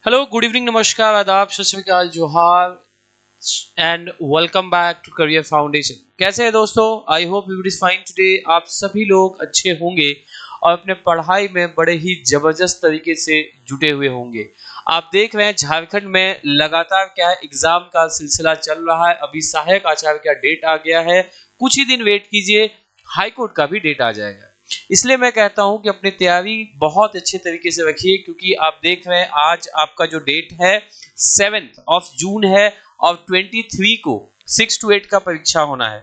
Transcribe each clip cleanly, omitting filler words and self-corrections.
Hello, good evening, नमस्कार, आदाब, सत Shri Akal, Johar and welcome back to career foundation. कैसे हैं दोस्तों? I hope everybody is fine today. आप सभी लोग अच्छे होंगे और अपने पढ़ाई में बड़े ही जबरदस्त तरीके से जुटे हुए होंगे। आप देख रहे हैं झारखंड में लगातार क्या है, एग्जाम का सिलसिला चल रहा है। अभी सहायक आचार्य का डेट आ गया है, कुछ ही दिन वेट कीजिए, हाई कोर्ट का भी डेट आ जाएगा। इसलिए मैं कहता हूं कि अपनी तैयारी बहुत अच्छे तरीके से रखिए, क्योंकि आप देख रहे हैं आज आपका जो डेट है 7 जून है और 23 को 6 to 8 का परीक्षा होना है।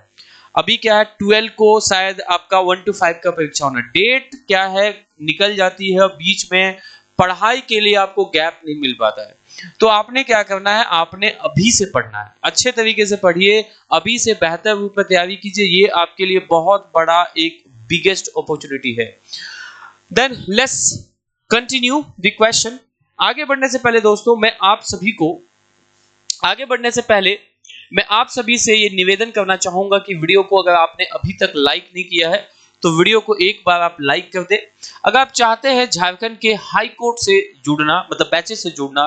अभी क्या है, 12 को शायद आपका 1 to 5 का परीक्षा होना है। डेट क्या है निकल जाती है, बीच में पढ़ाई के लिए आपको गैप नहीं मिल पाता है। तो आपने क्या करना है, आपने अभी से पढ़ना है, अच्छे तरीके से पढ़िए, अभी से बेहतर रूप में तैयारी कीजिए। ये आपके लिए बहुत बड़ा एक बिगेस्ट अपॉर्चुनिटी है। Then let's continue the question. आगे बढ़ने से पहले दोस्तों, मैं आप सभी से ये निवेदन करना चाहूंगा कि वीडियो को अगर आपने अभी तक लाइक नहीं किया है तो वीडियो को एक बार आप लाइक कर दें। अगर आप चाहते हैं झारखंड के हाई कोर्ट से जुड़ना, मतलब बैचेस से जुड़ना,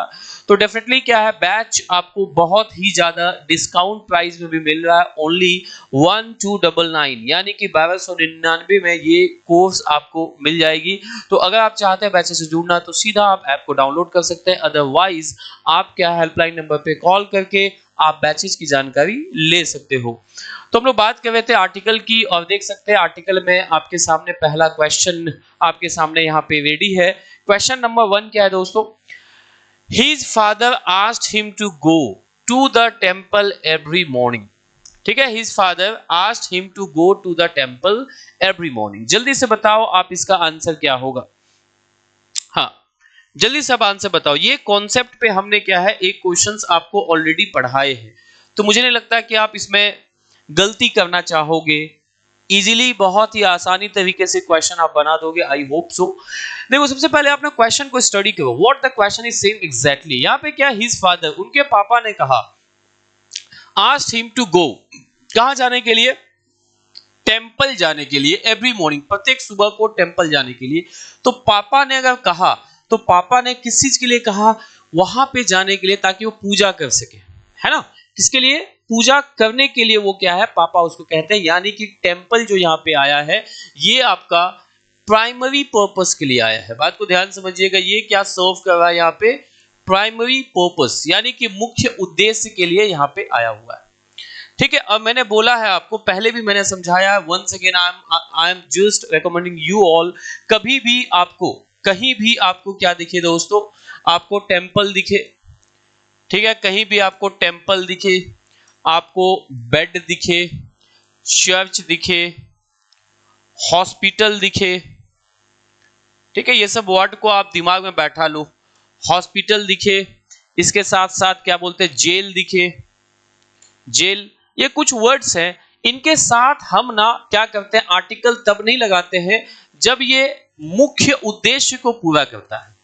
तो डेफिनेटली क्या है, बैच आपको बहुत ही ज्यादा डिस्काउंट प्राइस में भी मिल रहा है। ओनली 1299 यानी कि 1299 में ये कोर्स आपको मिल जाएगी। तो अगर आप चाहते हैं बैचेस से जुड़ना तो सीधा आप ऐप को डाउनलोड कर सकते हैं, अदरवाइज आप क्या हेल्पलाइन नंबर पे कॉल करके आप बैचेस की जानकारी ले सकते हो। तो हम लोग बात कर रहे थे आर्टिकल की, और देख सकते हैं आर्टिकल में आपके सामने पहला क्वेश्चन आपके सामने यहाँ पे रेडी है। क्वेश्चन नंबर 1 क्या है दोस्तों? His father asked him to go to the temple every morning. ठीक है, his father asked him to go to the temple every morning. जल्दी से बताओ आप इसका आंसर क्या होगा। हाँ, जल्दी से आप आंसर बताओ। ये कॉन्सेप्ट पे हमने क्या है, एक क्वेश्चंस आपको ऑलरेडी पढ़ाए हैं, तो मुझे नहीं लगता कि आप इसमें गलती करना चाहोगे। इजीली, बहुत ही आसानी तरीके से क्वेश्चन आप बना दोगे, आई होप सो। देखो, सबसे पहले आपने क्वेश्चन को स्टडी करो, what the question is saying exactly. यहाँ पे क्या, हिज फादर, उनके पापा ने कहा, आस्क्ड हिम टू गो, कहां जाने के लिए? टेंपल जाने के लिए, एवरी मॉर्निंग, प्रत्येक सुबह को टेंपल जाने के लिए। तो पापा ने अगर कहा तो पापा ने किस चीज के लिए कहा? वहां पे जाने के लिए, ताकि वो पूजा कर सके, है ना। किसके लिए? पूजा करने के लिए वो क्या है, पापा उसको कहते हैं। यानी कि टेंपल जो यहाँ पे आया है, ये आपका प्राइमरी पर्पस के लिए आया है। बात को ध्यान समझिएगा, ये क्या सर्व कर रहा है यहाँ पे? प्राइमरी पर्पस, यानी कि मुख्य उद्देश्य के लिए यहाँ पे आया हुआ है। ठीक है, अब मैंने बोला है आपको, पहले भी मैंने समझाया, once again I am just recommending you all, कभी भी आपको, कहीं भी आपको क्या दिखे दोस्तों, आपको टेंपल दिखे, ठीक है, कहीं भी आपको टेंपल दिखे, आपको बेड दिखे, चर्च दिखे, हॉस्पिटल दिखे, ठीक है, ये सब वर्ड को आप दिमाग में बैठा लो। हॉस्पिटल दिखे, इसके साथ साथ क्या बोलते हैं, जेल दिखे, जेल, ये कुछ वर्ड्स हैं। इनके साथ हम ना क्या करते हैं, आर्टिकल तब नहीं लगाते हैं जब ये मुख्य उद्देश्य को पूरा करता है।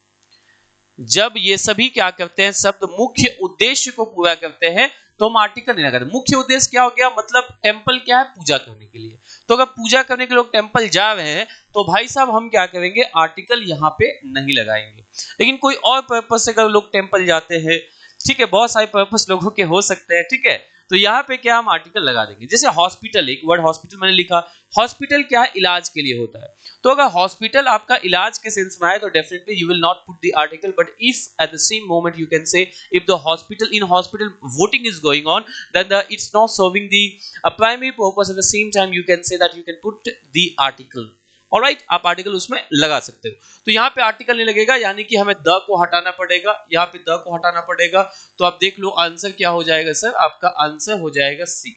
जब ये सभी क्या करते हैं, शब्द मुख्य उद्देश्य को पूरा करते हैं, तो हम आर्टिकल नहीं लगाते। मुख्य उद्देश्य क्या हो गया, मतलब टेंपल क्या है, पूजा करने के लिए। तो अगर पूजा करने के लोग टेंपल जा रहे हैं तो भाई साहब हम क्या करेंगे, आर्टिकल यहाँ पे नहीं लगाएंगे। लेकिन कोई और पर्पस से अगर लोग टेंपल जाते हैं, ठीक है, बहुत सारे पर्पस लोगों के हो सकते हैं, ठीक है, तो यहाँ पे क्या हम आर्टिकल लगा देंगे। जैसे हॉस्पिटल, एक वर्ड हॉस्पिटल मैंने लिखा, हॉस्पिटल क्या है, इलाज के लिए होता है। तो अगर हॉस्पिटल आपका इलाज के सेंस में आए तो definitely you will not put the article, but if at the same moment you can say if the hospital, in hospital voting is going on, then it's not serving the primary purpose, at the same time you can say that you can put the article. Alright, आप article उसमें लगा सकते हो। तो यहाँ पे article नहीं लगेगा, यानी कि हमें द को हटाना पड़ेगा, यहाँ पे द को हटाना पड़ेगा। तो आप देख लो आंसर क्या हो जाएगा सर, आपका आंसर हो जाएगा C.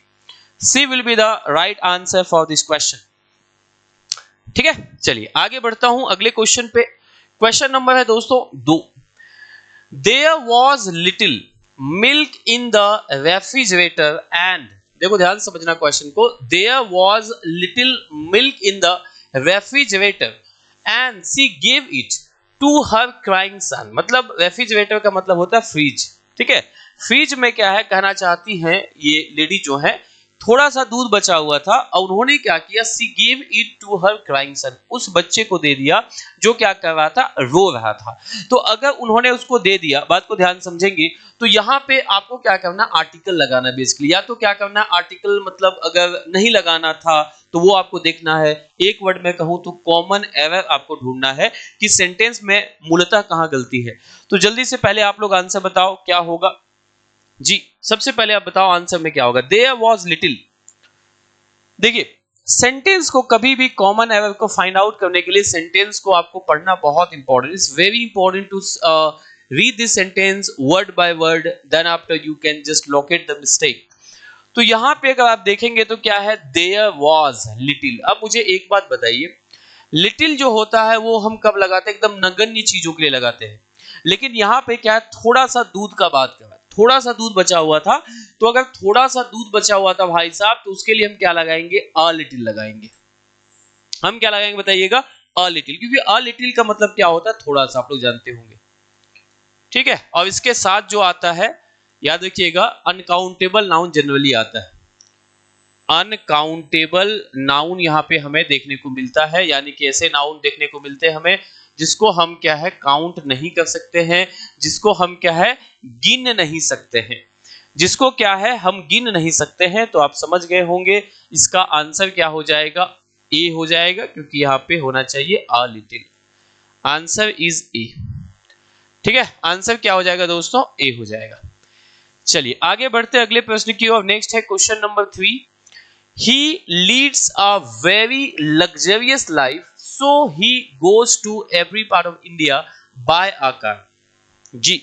C will be the right answer for this question. ठीक है, चलिए आगे बढ़ता हूं अगले क्वेश्चन पे। क्वेश्चन नंबर है दोस्तों 2। There was little milk in the refrigerator and, देखो ध्यान समझना क्वेश्चन को, there was little milk in the refrigerator and she give it to her crying son. मतलब रेफ्रिजरेटर का मतलब होता है फ्रिज, ठीक है। फ्रिज में क्या है, कहना चाहती हैं ये लेडी जो है थोड़ा सा दूध बचा हुआ था और उन्होंने क्या किया, she gave it to her crying son, उस बच्चे को दे दिया जो क्या कर रहा था, रो रहा था। तो अगर उन्होंने उसको दे दिया, बात को ध्यान समझेंगे, तो यहाँ पे आपको क्या करना, आर्टिकल लगाना बेसिकली, या तो क्या करना आर्टिकल, मतलब अगर नहीं लगाना था तो वो आपको देखना है। एक वर्ड में कहूं तो कॉमन एरर आपको ढूंढना है कि सेंटेंस में मूलतः कहां गलती है। तो जल्दी से पहले आप लोग आंसर बताओ क्या होगा जी। सबसे पहले आप बताओ आंसर में क्या होगा। There was little. देखिए सेंटेंस को कभी भी कॉमन एरर को फाइंड आउट करने के लिए सेंटेंस को आपको पढ़ना बहुत important, it's very important to read this sentence word by word, then after you can just locate the mistake. तो यहां पे अगर आप देखेंगे तो क्या है, देयर वाज लिटिल। अब मुझे एक बात बताइए, लिटिल जो होता है वो हम कब लगाते हैं, एकदम नगण्य चीजों के लिए लगाते हैं, लेकिन यहाँ पे क्या है, थोड़ा सा दूध का बात कर रहा है, थोड़ा सा दूध बचा हुआ था, तो अगर थोड़ा सा दूध बचा हुआ था भाई साहब, तो उसके लिए हम क्या लगाएंगे, अ लिटिल लगाएंगे। हम क्या लगाएंगे बताइएगा, अ लिटिल, क्योंकि अ लिटिल का मतलब क्या होता है, थोड़ा सा, आप लोग जानते होंगे, ठीक है। और इसके साथ जो आता है, याद रखिएगा, अनकाउंटेबल नाउन जनरली आता है। अनकाउंटेबल नाउन यहाँ पे हमें देखने को मिलता है, यानी कि ऐसे नाउन देखने को मिलते हैं हमें जिसको हम क्या है, काउंट नहीं कर सकते हैं, जिसको हम क्या है, गिन नहीं सकते हैं, जिसको क्या है, हम गिन नहीं सकते हैं। तो आप समझ गए होंगे इसका आंसर क्या हो जाएगा, ए हो जाएगा, क्योंकि यहाँ पे होना चाहिए a little. Answer is a, ठीक है। आंसर क्या हो जाएगा दोस्तों, ए हो जाएगा। चलिए आगे बढ़ते हैं अगले प्रश्न की ओर। नेक्स्ट है question number 3। He leads a very luxurious life, so he goes to every part of India by a car. जी,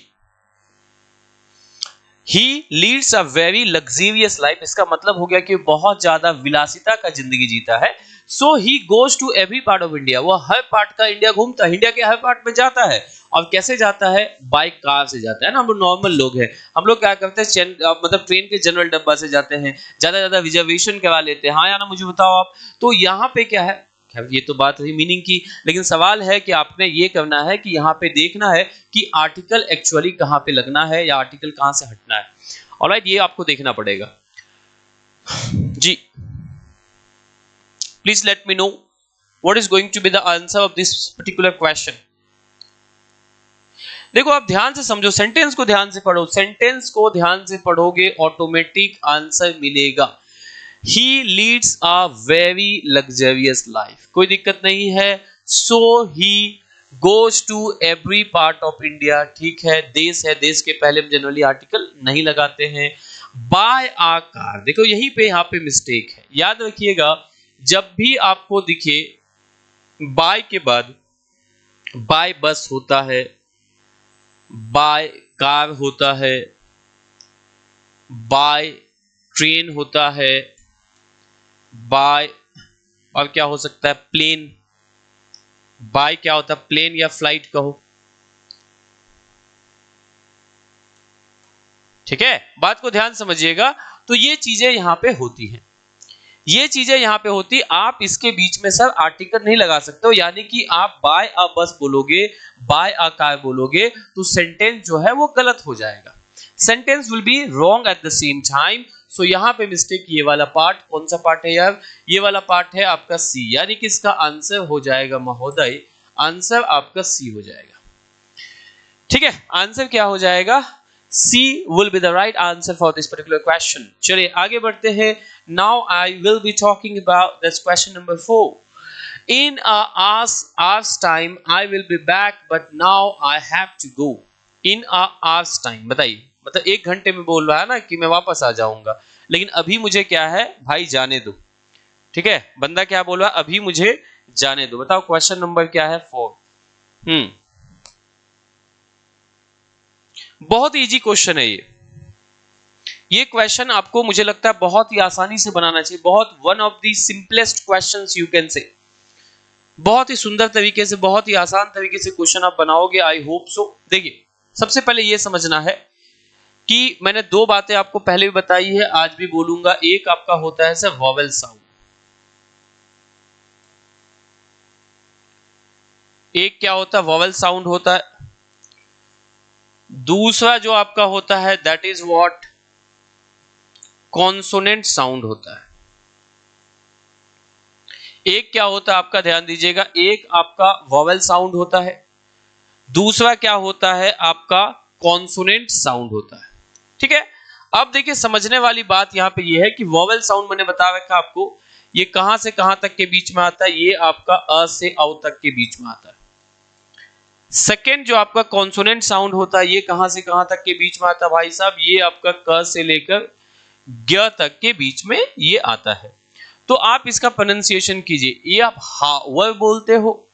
he leads a very luxurious life, इसका मतलब हो गया कि बहुत ज्यादा विलासिता का जिंदगी जीता है। So he goes to every part of India, वो हर पार्ट का इंडिया घूमता है, इंडिया के हर पार्ट में जाता है। और कैसे जाता है, बाय कार से जाता है ना। हम लोग नॉर्मल लोग हैं, हम लोग क्या करते हैं, मतलब ट्रेन के जनरल डब्बा से जाते हैं, ज्यादा रिजर्वेशन करवा लेते हैं। हाँ या ना मुझे बताओ आप। तो यहाँ पे क्या है, ये तो बात रही मीनिंग की, लेकिन सवाल है कि आपने ये करना है कि यहाँ पे देखना है कि आर्टिकल एक्चुअली कहाँ पे लगना है या आर्टिकल कहाँ से हटना है। ऑलराइट, ये आपको देखना पड़ेगा जी। Please let me know what is going to be the answer of this particular question. देखो आप ध्यान से समझो, सेंटेंस को ध्यान से पढ़ो, सेंटेंस को ध्यान से पढ़ोगे ऑटोमेटिक आंसर मिलेगा। He leads a very luxurious life, कोई दिक्कत नहीं है। So he goes to every part of India, ठीक है। देश है, देश के पहले हम जनरली आर्टिकल नहीं लगाते हैं। By a car, देखो यहीं पे यहाँ पे मिस्टेक है, याद रखिएगा, जब भी आपको दिखे बाय के बाद बाय बस होता है, बाय कार होता है, बाय ट्रेन होता है, बाय और क्या हो सकता है, प्लेन। बाय क्या होता है, प्लेन या फ्लाइट कहो, ठीक है। बात को ध्यान समझिएगा। तो ये चीजें यहां पे होती हैं, ये चीजें यहां पे होती, आप इसके बीच में सर आर्टिकल नहीं लगा सकते हो, यानी कि आप बाय अ बस बोलोगे, बाय अ कार बोलोगे, तो सेंटेंस जो है वो गलत हो जाएगा, sentence will be wrong at the same time. So यहां पे मिस्टेक, ये वाला पार्ट, कौन सा पार्ट है यार, ये वाला पार्ट है आपका सी, यानी कि इसका आंसर हो जाएगा महोदय, आंसर आपका सी हो जाएगा, ठीक है। आंसर क्या हो जाएगा, C will be the right answer for this particular question. चलिए आगे बढ़ते हैं। Now I will be talking about this question number 4. In a hour's time I will be back, but now I have to go. In a hour's time, बताइए, मतलब 1 घंटे में बोल रहा है ना कि मैं वापस आ जाऊंगा, लेकिन अभी मुझे क्या है भाई, जाने दो, ठीक है। बंदा क्या बोल रहा है, अभी मुझे जाने दो। बताओ क्वेश्चन नंबर क्या है, 4। बहुत इजी क्वेश्चन है ये क्वेश्चन आपको मुझे लगता है बहुत ही आसानी से बनाना चाहिए, बहुत one of the simplest questions you can से, बहुत ही सुंदर तरीके से, बहुत ही आसान तरीके से क्वेश्चन आप बनाओगे, आई होप सो। देखिए सबसे पहले ये समझना है कि मैंने 2 बातें आपको पहले भी बताई है, आज भी बोलूंगा। एक आपका होता है सर वॉवेल साउंड, एक क्या होता है, वॉवेल साउंड होता है। दूसरा जो आपका होता है that is what consonant sound होता है। एक क्या होता है आपका, ध्यान दीजिएगा, एक आपका वॉवेल साउंड होता है, दूसरा क्या होता है आपका कॉन्सोनेंट साउंड होता है। ठीक है, अब देखिए समझने वाली बात यहां पे ये है कि वॉवेल साउंड मैंने बता रखा आपको, ये कहां से कहां तक के बीच में आता है, ये आपका अ से औ तक के बीच में आता है। सेकेंड जो आपका कॉन्सोनेंट साउंड होता है, ये कहां से कहां तक के बीच में आता है भाई साहब, ये आपका क से लेकर ग तक के बीच में ये आता है। तो आप इसका प्रोनाउंसिएशन कीजिए, ये आप हा व बोलते हो,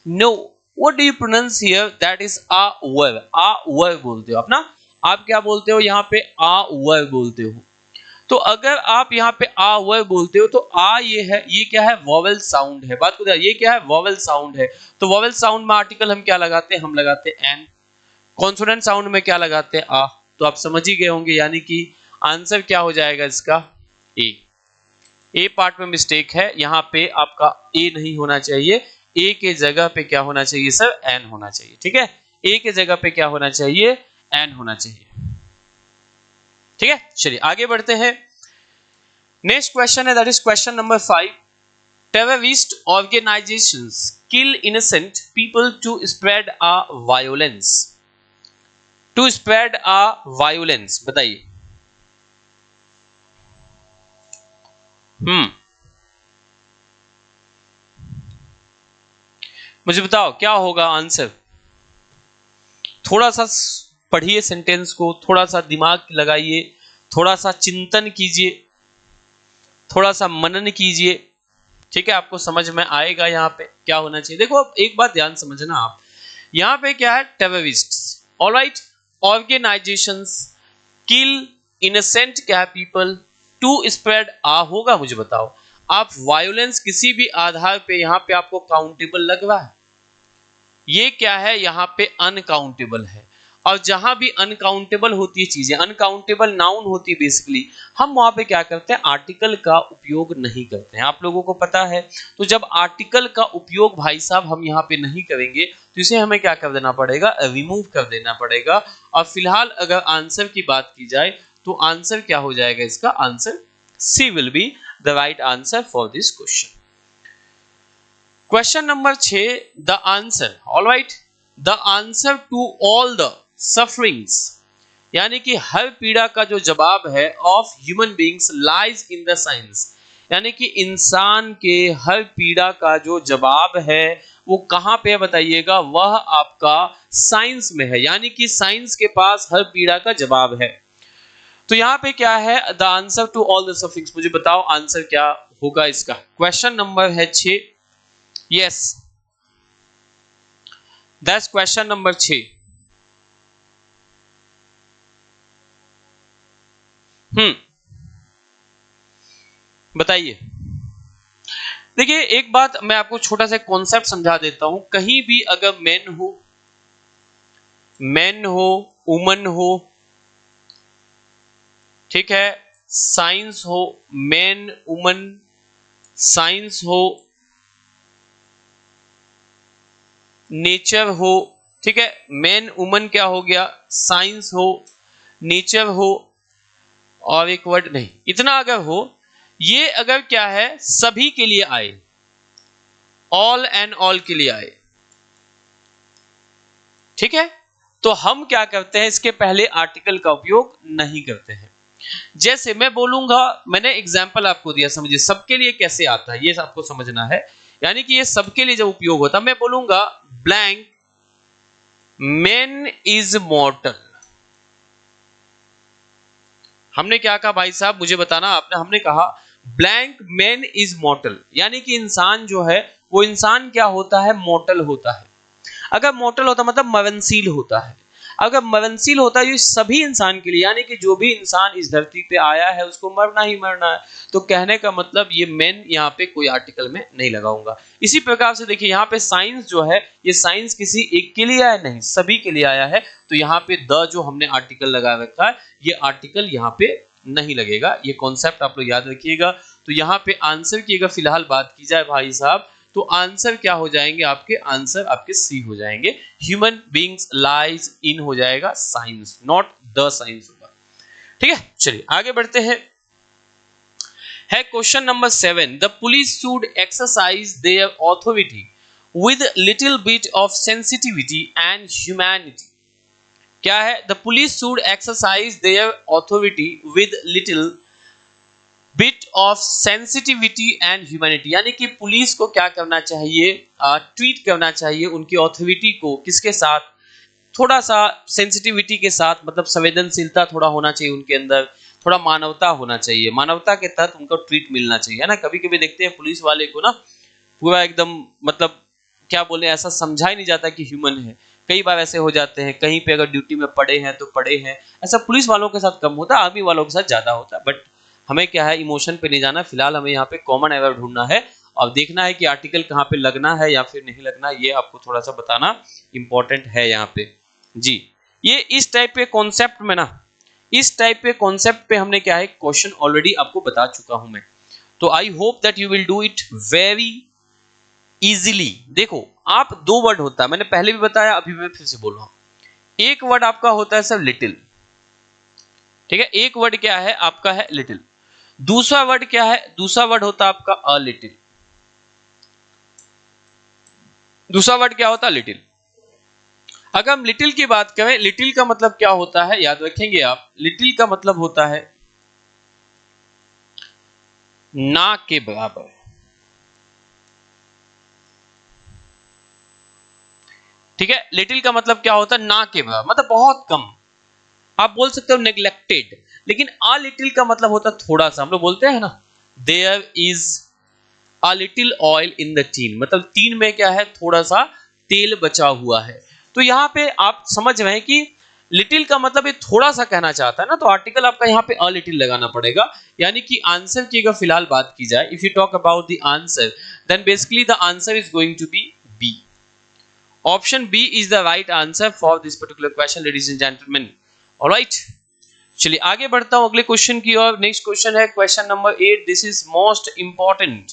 no what do you pronounce here, that is आ व बोलते हो आप ना, आप क्या बोलते हो यहाँ पे, आ व बोलते हो। तो अगर आप यहाँ पे आ व बोलते हो तो आ ये है, ये क्या है, वॉवेल साउंड है। बात को ध्यान, ये क्या है, वॉवेल साउंड है। तो वॉवेल साउंड में आर्टिकल हम क्या लगाते हैं, हम लगाते हैं एन। कॉन्सोनेंट साउंड में क्या लगाते हैं, आ। तो आप समझ ही गए होंगे, यानी कि आंसर क्या हो जाएगा इसका, ए पार्ट में मिस्टेक है, यहाँ पे आपका ए नहीं होना चाहिए, ए के जगह पे क्या होना चाहिए सर, एन होना चाहिए। ठीक है, ए के जगह पे क्या होना चाहिए, एन होना चाहिए। ठीक है, चलिए आगे बढ़ते हैं। नेक्स्ट क्वेश्चन है, that is question number 5। Terrorist organizations kill innocent people to spread a violence, to spread a violence, बताइए। मुझे बताओ क्या होगा आंसर। थोड़ा सा पढ़िए सेंटेंस को, थोड़ा सा दिमाग लगाइए, थोड़ा सा चिंतन कीजिए, थोड़ा सा मनन कीजिए। ठीक है, आपको समझ में आएगा यहाँ पे क्या होना चाहिए। देखो अब एक बात ध्यान समझना आप, यहाँ पे क्या है, terrorists, alright, organisations kill innocent क्या है पीपल टू स्प्रेड आ होगा। मुझे बताओ आप, वायोलेंस किसी भी आधार पे यहाँ पे आपको काउंटेबल लग रहा है, ये क्या है, यहाँ पे अनकाउंटेबल है। और जहां भी अनकाउंटेबल होती है चीजें, अनकाउंटेबल नाउन होती है बेसिकली, हम वहां पे क्या करते हैं, आर्टिकल का उपयोग नहीं करते हैं, आप लोगों को पता है। तो जब आर्टिकल का उपयोग भाई साहब हम यहाँ पे नहीं करेंगे तो इसे हमें क्या कर देना पड़ेगा, रिमूव कर देना पड़ेगा। और फिलहाल अगर आंसर की बात की जाए तो आंसर क्या हो जाएगा इसका, answer C will be the right answer for this question. Question number 6, the answer, alright, the answer to all the sufferings, यानी कि हर पीड़ा का जो जवाब है, of human beings lies in the science, यानी कि इंसान के हर पीड़ा का जो जवाब है वो कहां पे है बताइएगा, वह आपका साइंस में है, यानी कि साइंस के पास हर पीड़ा का जवाब है। तो यहां पे क्या है, the answer to all the suffix, मुझे बताओ आंसर क्या होगा इसका। क्वेश्चन नंबर है 6, यस दैट्स क्वेश्चन नंबर 6। बताइए। देखिए एक बात मैं आपको छोटा सा कॉन्सेप्ट समझा देता हूं, कहीं भी अगर मैन हो, वुमन हो, ठीक है, साइंस हो, मैन वुमन साइंस हो, नेचर हो, ठीक है, मैन वुमन क्या हो गया, साइंस हो, नेचर हो, और एक वर्ड नहीं, इतना अगर हो, ये अगर क्या है सभी के लिए आए, ऑल एंड ऑल के लिए आए, ठीक है, तो हम क्या करते हैं, इसके पहले आर्टिकल का उपयोग नहीं करते हैं। जैसे मैं बोलूंगा, मैंने एग्जाम्पल आपको दिया, समझिए सबके लिए कैसे आता है ये आपको समझना है, यानी कि ये सबके लिए जब उपयोग होता है, मैं बोलूंगा ब्लैंक मैन इज मॉर्टल। हमने क्या कहा भाई साहब, मुझे बताना आपने, हमने कहा ब्लैंक मैन इज मॉर्टल, यानी कि इंसान जो है वो इंसान क्या होता है, मॉर्टल होता है। अगर मॉर्टल होता मतलब मरणशील होता है, अगर मरणशील होता है ये सभी इंसान के लिए, यानी कि जो भी इंसान इस धरती पे आया है उसको मरना ही मरना है। तो कहने का मतलब ये मैन यहाँ पे कोई आर्टिकल में नहीं लगाऊंगा। इसी प्रकार से देखिए यहाँ पे साइंस जो है, ये साइंस किसी एक के लिए आया नहीं, सभी के लिए आया है। तो यहाँ पे द जो हमने आर्टिकल लगा रखा है, ये आर्टिकल यहाँ पे नहीं लगेगा, ये कॉन्सेप्ट आप लोग याद रखिएगा। तो यहाँ पे आंसर की अगर फिलहाल बात की जाए भाई साहब, तो आंसर क्या हो जाएंगे आपके, आंसर आपके सी हो जाएंगे, ह्यूमन बीइंग्स लाइज इन हो जाएगा साइंस, नॉट द साइंस होगा। ठीक है, चलिए आगे बढ़ते हैं। है question number 7, the police should exercise their authority with little bit of sensitivity and humanity. क्या है? The police should exercise their authority with little bit of sensitivity and humanity, यानी कि पुलिस को क्या करना चाहिए? ट्रीट करना चाहिए उनकी ऑथोरिटी को किसके साथ? थोड़ा सा सेंसिटिविटी के साथ, मतलब संवेदनशीलता थोड़ा होना चाहिए उनके अंदर, थोड़ा मानवता होना चाहिए, मानवता के तहत उनको ट्रीट मिलना चाहिए, है ना। कभी कभी देखते हैं पुलिस वाले को ना पूरा एकदम, मतलब क्या बोले, ऐसा समझा ही नहीं जाता कि ह्यूमन है। कई बार ऐसे हो जाते हैं, कहीं पे अगर ड्यूटी में पड़े हैं तो पड़े हैं, ऐसा पुलिस वालों के साथ कम होता है, आर्मी वालों के साथ ज्यादा होता है। बट हमें क्या है, इमोशन पे नहीं जाना, फिलहाल हमें यहाँ पे कॉमन एरर ढूंढना है और देखना है कि आर्टिकल कहाँ पे लगना है या फिर नहीं लगना, ये आपको थोड़ा सा बताना इंपॉर्टेंट है यहाँ पे जी। ये इस टाइप के कॉन्सेप्ट में ना, इस टाइप के कॉन्सेप्ट पे हमने क्या है, क्वेश्चन ऑलरेडी आपको बता चुका हूं मैं, तो I hope that you will do it very easily. देखो, आप दो वर्ड होता है, मैंने पहले भी बताया, अभी मैं फिर से बोल रहा हूं। एक वर्ड आपका होता है सर लिटिल, ठीक है, एक वर्ड क्या है आपका है लिटिल। दूसरा वर्ड क्या है? दूसरा वर्ड होता है आपका अ लिटिल। दूसरा वर्ड क्या होता है? लिटिल। अगर हम लिटिल की बात करें, लिटिल का मतलब क्या होता है, याद रखेंगे आप, लिटिल का मतलब होता है ना के बराबर। ठीक है, लिटिल का मतलब क्या होता है? ना के बराबर, मतलब बहुत कम। आप बोल सकते हो नेग्लेक्टेड, लेकिन आ लिटिल का मतलब होता है थोड़ा सा। हम लोग बोलते हैं ना, there is a little oil in the tin, मतलब टीन में क्या है, थोड़ा सा तेल बचा हुआ है। तो यहाँ पे आप समझ रहे हैं कि लिटिल का मतलब ये थोड़ा सा कहना चाहता है ना, तो आर्टिकल आपका यहाँ पे अ लिटिल लगाना पड़ेगा। यानी कि आंसर की अगर फिलहाल बात की जाए, if you talk about the answer, then basically the answer is going to be B. Option B is the right answer for this particular question, ladies and gentleman. Alright, चलिए आगे बढ़ता हूं अगले क्वेश्चन की ओर। नेक्स्ट क्वेश्चन है question number 8। This is most important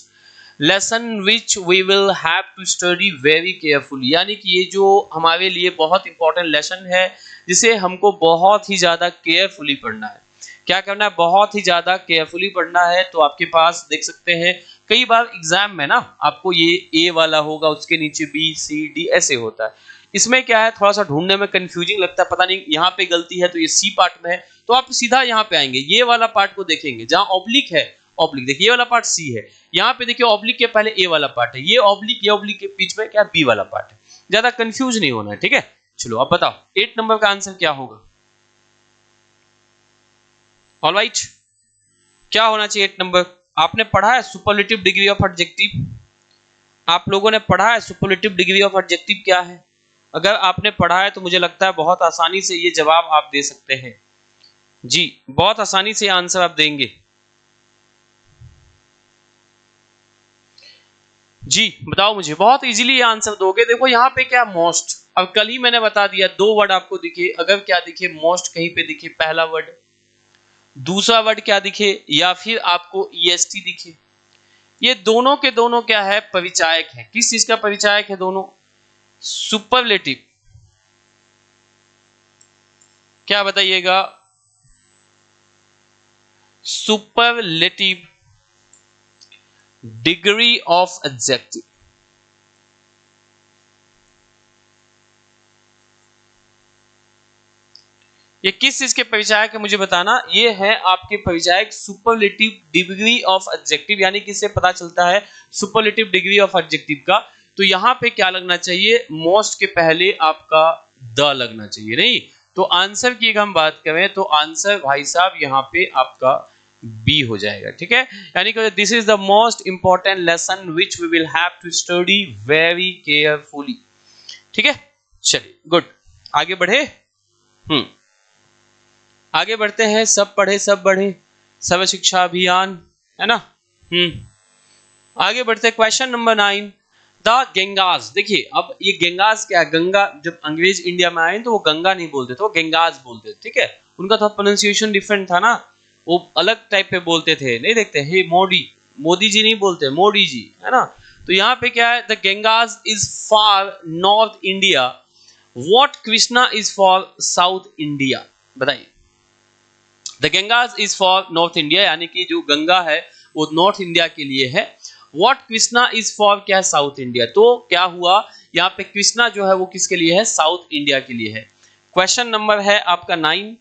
lesson which we will have to study very carefully, यानी कि ये जो हमारे लिए बहुत इंपॉर्टेंट लेसन है, जिसे हमको बहुत ही ज्यादा केयरफुली पढ़ना है। क्या करना है? बहुत ही ज्यादा केयरफुली पढ़ना है। तो आपके पास देख सकते हैं, कई बार एग्जाम में ना आपको ये ए वाला होगा, उसके नीचे बी सी डी ऐसे होता है। इसमें क्या है, थोड़ा सा ढूंढने में कंफ्यूजिंग लगता है, पता नहीं यहाँ पे गलती है तो ये सी पार्ट में है, तो आप सीधा यहाँ पे आएंगे, ये वाला पार्ट को देखेंगे जहां ऑब्लिक है। ऑब्लिक देखिए, ये वाला पार्ट सी है, यहाँ पे देखिए ऑब्लिक के पहले ए वाला पार्ट है, ये ऑब्लिक के बीच में क्या बी वाला पार्ट है। ज्यादा कंफ्यूज नहीं होना है, ठीक है। चलो अब बताओ 8 नंबर का आंसर क्या होगा। ऑलराइट, क्या होना चाहिए 8 नंबर? आपने पढ़ा है सुपरलेटिव डिग्री ऑफ एडजेक्टिव? आप लोगों ने पढ़ा है सुपरलेटिव डिग्री ऑफ एडजेक्टिव क्या है? अगर आपने पढ़ा है तो मुझे लगता है बहुत आसानी से ये जवाब आप दे सकते हैं जी, बहुत आसानी से आंसर आप देंगे जी। बताओ मुझे, बहुत इजीली आंसर दोगे। देखो यहाँ पे क्या मोस्ट, अब कल ही मैंने बता दिया, दो वर्ड आपको दिखे, अगर क्या दिखे मोस्ट कहीं पे दिखे पहला वर्ड, दूसरा वर्ड क्या दिखे, या फिर आपको ईएसटी दिखे, ये दोनों के दोनों क्या है, परिचायक है। किस चीज का परिचायक है दोनों? सुपरलेटिव। क्या बताइएगा? Superlative degree of adjective. ये किस चीज के परिचायक है मुझे बताना। ये है आपके परिचायक सुपरलेटिव डिग्री ऑफ एडजेक्टिव, यानी कि इससे पता चलता है सुपरलेटिव डिग्री ऑफ एडजेक्टिव का। तो यहां पे क्या लगना चाहिए, मोस्ट के पहले आपका द लगना चाहिए, नहीं तो आंसर की अगर हम बात करें तो आंसर भाई साहब यहाँ पे आपका बी हो जाएगा, ठीक है। यानी कि this is the most important lesson which we will have to study very carefully, ठीक है। चलिए गुड, आगे बढ़े। आगे बढ़ते हैं। सब पढ़े सब बढ़े, सर्व शिक्षा अभियान, है ना। आगे बढ़ते हैं क्वेश्चन नंबर 9। द गेंगाज, देखिए अब ये गेंगाज क्या है, गंगा, जब अंग्रेज इंडिया में आए तो वो गंगा नहीं बोलते थे, वो गेंगाज बोलते थे, ठीक है। उनका थोड़ा प्रोनाउंसिएशन डिफरेंट था ना, वो अलग टाइप पे बोलते थे, नहीं देखते हे मोदी, मोदी जी नहीं बोलते, मोदी जी, है ना। तो यहाँ पे क्या है, the Ganges is for north India, what Krishna is for south India, बताइए। The Ganges is for north India, यानी कि जो गंगा है वो नॉर्थ इंडिया के लिए है। व्हाट कृष्णा इज फॉर क्या है, साउथ इंडिया। तो क्या हुआ यहाँ पे कृष्णा जो है वो किसके लिए है, साउथ इंडिया के लिए है। क्वेश्चन नंबर है आपका 9।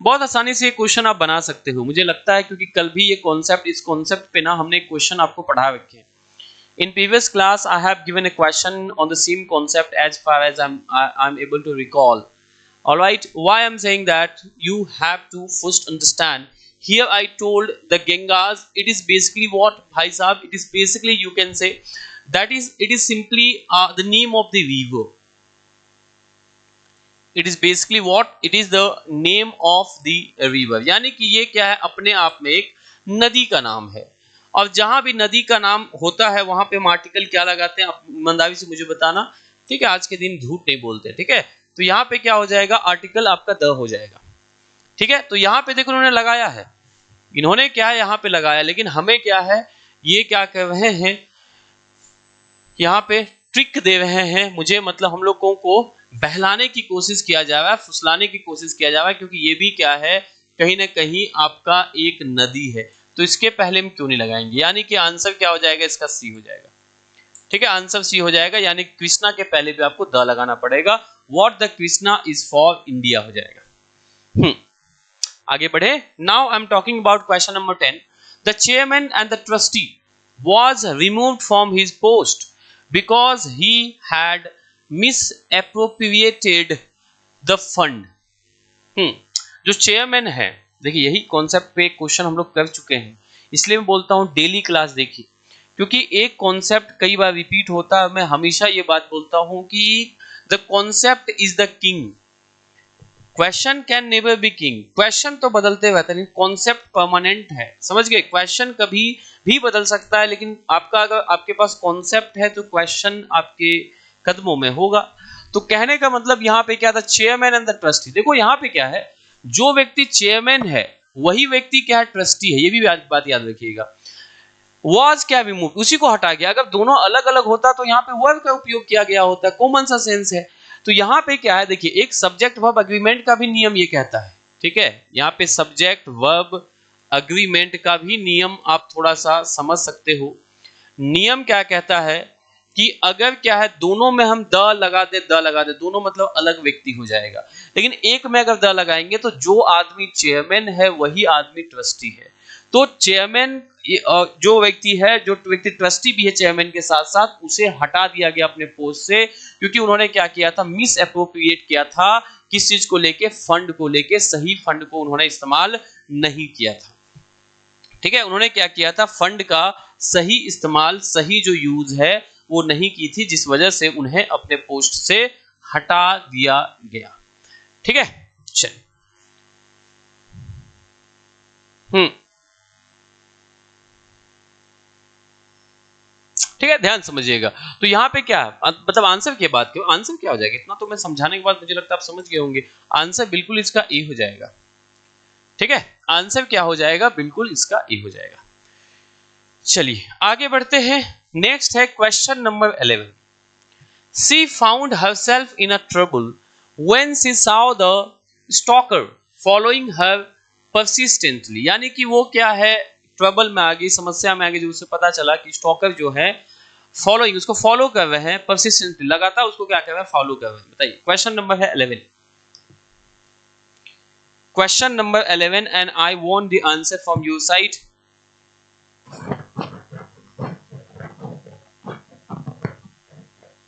बहुत आसानी से ये क्वेश्चन आप बना सकते हो मुझे लगता है, क्योंकि कल भी ये कॉन्सेप्ट, इस कॉन्सेप्ट पे ना हमने क्वेश्चन आपको पढ़ा रखे हैं। In previous class, I have given a question on the same concept as far as I'm able to recall. All right, why I'm saying that you have to first understand. Here I told the Gangas. It is basically what, Bhai Sahab? It is basically, you can say that it is simply the name of the river. It is basically what? It is the name of the river. यानी कि ये क्या है, अपने आप में एक नदी का नाम है। और जहां भी नदी का नाम होता है वहां पे हम आर्टिकल क्या लगाते हैं, आप ईमानदारी से मुझे बताना, ठीक है। आज के दिन झूठ नहीं बोलते, ठीक है। तो यहाँ पे क्या हो जाएगा, आर्टिकल आपका द हो जाएगा, ठीक है। तो यहाँ पे देखो उन्होंने लगाया है, इन्होंने क्या है यहाँ पे लगाया, लेकिन हमें क्या है, ये क्या कर रहे हैं, यहाँ पे ट्रिक दे रहे हैं मुझे, मतलब हम लोगों को बहलाने की कोशिश किया जा रहा है, फुसलाने की कोशिश किया जा रहा है, क्योंकि ये भी क्या है, कहीं ना कहीं आपका एक नदी है। तो इसके पहले हम क्यों नहीं लगाएंगे, यानी कि आंसर क्या हो जाएगा, इसका सी हो जाएगा, ठीक है। आंसर सी हो जाएगा, यानी कृष्णा के पहले भी आपको द लगाना पड़ेगा। What the Krishna is for India हो जाएगा। आगे बढ़े। Now I am talking about question number 10। The chairman and the trustee was removed from his post because he had misappropriated the fund. जो चेयरमैन है, देखिए यही कॉन्सेप्ट पे क्वेश्चन हम लोग कर चुके हैं, इसलिए मैं बोलता हूं डेली क्लास देखिए, क्योंकि एक कॉन्सेप्ट कई बार रिपीट होता है। मैं हमेशा ये बात बोलता हूं कि the concept is the king, question can never be king. Question तो बदलते रहते हैं, कॉन्सेप्ट परमानेंट है, समझ गए। क्वेश्चन कभी भी बदल सकता है, लेकिन आपका अगर आपके पास कॉन्सेप्ट है तो क्वेश्चन आपके कदमों में होगा। तो कहने का मतलब यहाँ पे क्या था, चेयरमैन एंड द ट्रस्टी। देखो यहाँ पे क्या है, जो व्यक्ति चेयरमैन है वही व्यक्ति क्या है, ट्रस्टी है। ये भी बात याद रखिएगा। वाज क्या रिमूव, उसी को हटा गया। अगर दोनों अलग अलग होता तो यहाँ पे वर्ब का उपयोग किया गया होता, कॉमन सा सेंस है। तो यहाँ पे क्या है, देखिए एक सब्जेक्ट वर्ब अग्रीमेंट का भी नियम ये कहता है, ठीक है। यहाँ पे सब्जेक्ट वर्ब अग्रीमेंट का भी नियम आप थोड़ा सा समझ सकते हो। नियम क्या कहता है कि अगर क्या है, दोनों में हम द लगा दे, दोनों मतलब अलग व्यक्ति हो जाएगा, लेकिन एक में अगर द लगाएंगे तो जो आदमी चेयरमैन है वही आदमी ट्रस्टी है। तो चेयरमैन जो व्यक्ति है, जो व्यक्ति ट्रस्टी भी है चेयरमैन के साथ साथ, उसे हटा दिया गया अपने पोस्ट से, क्योंकि उन्होंने क्या किया था, मिस अप्रोप्रिएट किया था। किस चीज को लेके, फंड को लेके, सही फंड को उन्होंने इस्तेमाल नहीं किया था, ठीक है। उन्होंने क्या किया था, फंड का सही इस्तेमाल, सही जो यूज है वो नहीं की थी, जिस वजह से उन्हें अपने पोस्ट से हटा दिया गया, ठीक है। चलिए ठीक है, ध्यान समझिएगा। तो यहाँ पे क्या मतलब आंसर की बात करो, आंसर क्या हो जाएगा, इतना तो मैं समझाने के बाद मुझे लगता है आप समझ गए होंगे। आंसर बिल्कुल इसका ए हो जाएगा, ठीक है। आंसर क्या हो जाएगा, बिल्कुल इसका ए हो जाएगा। चलिए आगे बढ़ते हैं। नेक्स्ट है question number 11। She found herself in a trouble when she saw the stalker following her persistently. यानी कि वो क्या है, ट्रबल में आ गई, समस्या में आ गई, जब उसे पता चला कि स्टॉकर जो है फॉलोइंग, उसको फॉलो कर रहे हैं, परसिस्टेंटली लगातार उसको क्या कर रहे हैं, फॉलो कर रहे हैं। बताइए, क्वेश्चन नंबर है 11। Question number 11 and I want the answer from your side.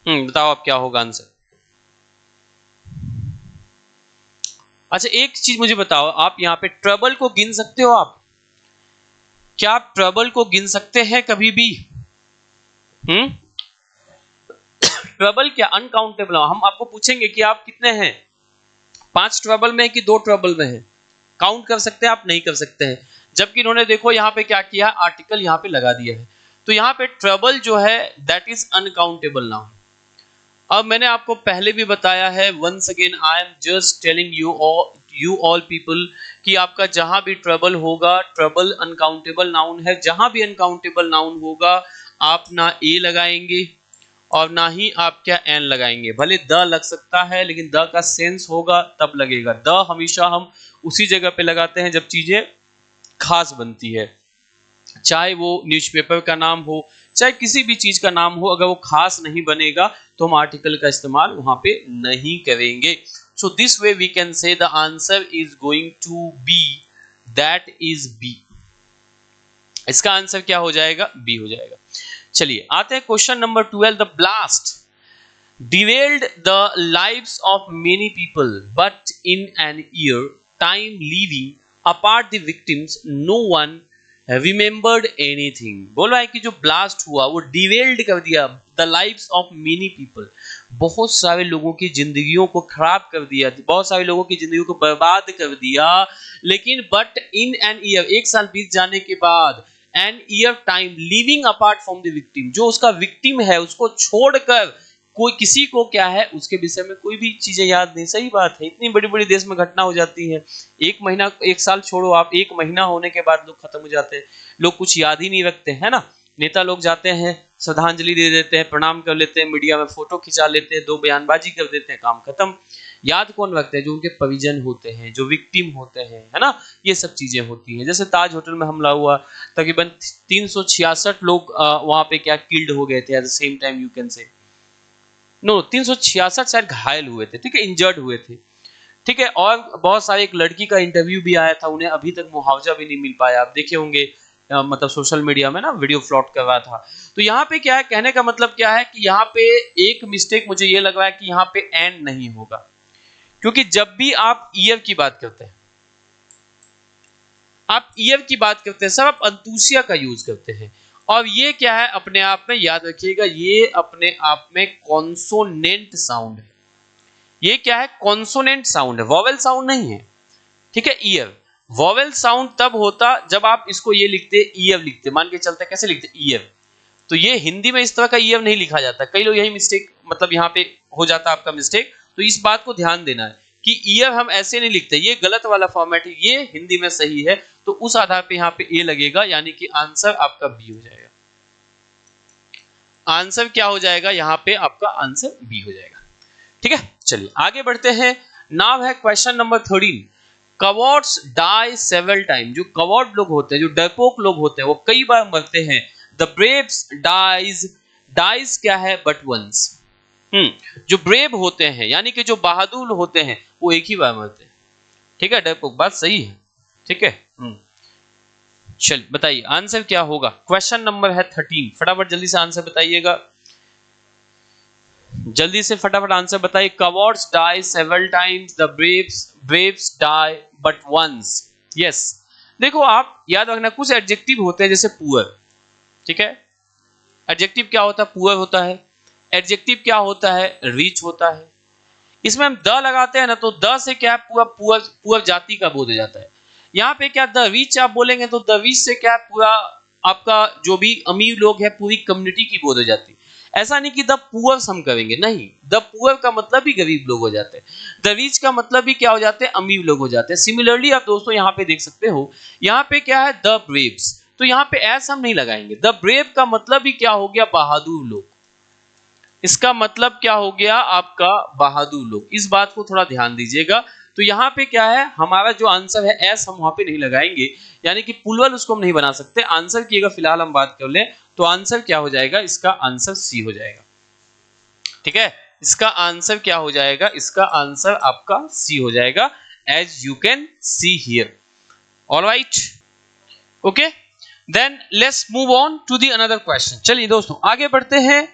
बताओ आप क्या होगा आंसर। अच्छा एक चीज मुझे बताओ, आप यहाँ पे ट्रबल को गिन सकते हो आप? क्या आप ट्रबल को गिन सकते हैं कभी भी? ट्रबल क्या अनकाउंटेबल? हम आपको पूछेंगे कि आप कितने हैं, 5 ट्रबल में कि 2 ट्रबल में हैं, काउंट कर सकते हैं आप? नहीं कर सकते हैं। जबकि इन्होंने देखो यहाँ पे क्या किया, आर्टिकल यहाँ पे लगा दिया है। तो यहाँ पे ट्रबल जो है दैट इज अनकाउंटेबल नाउन। अब मैंने आपको पहले भी बताया है, once again I am just telling you all people कि आपका जहां भी ट्रबल होगा, ट्रबल अनकाउंटेबल नाउन है। जहां भी अनकाउंटेबल नाउन होगा आप ना ए लगाएंगे और ना ही आप क्या एन लगाएंगे। भले द लग सकता है, लेकिन द का सेंस होगा तब लगेगा। द हमेशा हम उसी जगह पे लगाते हैं जब चीजें खास बनती है, चाहे वो न्यूज़पेपर का नाम हो, चाहे किसी भी चीज का नाम हो, अगर वो खास नहीं बनेगा तो हम आर्टिकल का इस्तेमाल वहां पे नहीं करेंगे। So this way we can say the answer is going to be, that is B. इसका आंसर क्या हो जाएगा? बी हो जाएगा। चलिए आते हैं question number 12। The blast derailed the lives of many people, but in an year time leaving apart the victims, no one remembered anything। बोल रहा है कि जो ब्लास्ट हुआ वो डिवेल्ड कर दिया the lives of many people, बहुत सारे लोगों की जिंदगियों को खराब कर दिया, बहुत सारे लोगों की जिंदगियों को बर्बाद कर दिया। लेकिन बट इन एन ईयर, एक साल बीत जाने के बाद, an year time living apart from the victim, जो उसका विक्टिम है उसको छोड़कर कोई किसी को क्या है उसके विषय में कोई भी चीजें याद नहीं। सही बात है, इतनी बड़ी बड़ी देश में घटना हो जाती है, एक महीना, एक साल छोड़ो आप, एक महीना होने के बाद लोग खत्म हो जाते हैं, लोग कुछ याद ही नहीं रखते है ना। नेता लोग जाते हैं, श्रद्धांजलि दे देते हैं, प्रणाम कर लेते हैं, मीडिया में फोटो खिंचा लेते हैं, 2 बयानबाजी कर देते हैं, काम खत्म। याद कौन रखते हैं? जो उनके परिजन होते हैं, जो विक्टिम होते हैं, है ना, ये सब चीजें होती हैं। जैसे ताज होटल में हमला हुआ, तकरीबन 366 लोग वहां पे क्या किल्ड हो गए थे at the same time, you can say no 366 शायद घायल हुए थे, ठीक है, इंजर्ड हुए थे, ठीक है। और बहुत सारे, एक लड़की का इंटरव्यू भी आया था, उन्हें अभी तक मुआवजा भी नहीं मिल पाया। आप देखे होंगे मतलब सोशल मीडिया में ना वीडियो फ्लॉट कर रहा था। तो यहाँ पे क्या है, कहने का मतलब क्या है कि यहाँ पे एक मिस्टेक मुझे ये लग रहा है कि यहाँ पे एंड नहीं होगा, क्योंकि जब भी आप ईयर की बात करते हैं, आप ईयर की बात करते हैं सब आप अंतुसिया का यूज करते हैं, और ये क्या है अपने आप में याद रखिएगा, ये अपने आप में कॉन्सोनेंट साउंड है। ये क्या है? कॉन्सोनेंट साउंड है, वॉवेल साउंड नहीं है, ठीक है। ईयर वॉवेल साउंड तब होता जब आप इसको ये लिखते ईयर लिखते, मान के चलते कैसे लिखते ईयर, तो ये हिंदी में इस तरह का ईयर नहीं लिखा जाता। कई लोग यही मिस्टेक मतलब यहाँ पे हो जाता है आपका मिस्टेक, तो इस बात को ध्यान देना है कि ईयर हम ऐसे नहीं लिखते, ये गलत वाला फॉर्मेट है, ये हिंदी में सही है, तो उस आधार पे यहाँ पे ए लगेगा, यानी कि आंसर आपका बी हो जाएगा। आंसर क्या हो जाएगा? यहाँ पे आपका आंसर बी हो जाएगा, ठीक है। चलिए आगे बढ़ते हैं। नाउ है question number 13। Cowards die several time, जो कवर्ड लोग होते हैं, जो डरपोक लोग होते हैं, वो कई बार मरते हैं। द ब्रेव्स डाइज, डाइज क्या है? But once. जो ब्रेव होते हैं यानी कि जो बहादुर होते हैं वो एक ही बार मरते हैं, ठीक है। डरपोक, बात सही है, ठीक है। चलिए बताइए आंसर क्या होगा। क्वेश्चन नंबर है 13, फटाफट जल्दी से आंसर बताइएगा, जल्दी से फटाफट आंसर बताइए। Cowards die several times, the braves die but once. Yes, देखो आप याद रखना कुछ एडजेक्टिव होते हैं जैसे पुअर, ठीक है। एडजेक्टिव क्या होता है? पुअर होता है। एडजेक्टिव क्या होता है? रिच होता है। इसमें हम द लगाते हैं ना, तो द से क्या पूरा पुअर जाति का बोध हो जाता है। यहाँ पे क्या द रिच आप बोलेंगे तो द रिच से क्या पूरा आपका जो भी अमीर लोग है पूरी कम्युनिटी की बोध हो जाती। ऐसा नहीं कि द पुअर हम करेंगे, नहीं, द पुअर का मतलब भी गरीब लोग हो जाते हैं, द रिच का मतलब भी क्या हो जाते हैं? अमीर लोग हो जाते हैं। सिमिलरली आप दोस्तों यहाँ पे देख सकते हो, यहाँ पे क्या है? द ब्रेव्स, तो यहाँ पे एस हम नहीं लगाएंगे। द ब्रेव का मतलब भी क्या हो गया? बहादुर लोग। इसका मतलब क्या हो गया? आपका बहादुर लोग। इस बात को थोड़ा ध्यान दीजिएगा। तो यहाँ पे क्या है हमारा जो आंसर है एस हम वहां पे नहीं लगाएंगे, यानी कि पुलवल उसको हम नहीं बना सकते। आंसर की अगर फिलहाल हम बात कर लें तो आंसर क्या हो जाएगा? इसका आंसर सी हो जाएगा, ठीक है। इसका आंसर क्या हो जाएगा? इसका आंसर आपका सी हो जाएगा, as you can see here. Alright, okay, then let's move on to the another question. चलिए दोस्तों आगे बढ़ते हैं।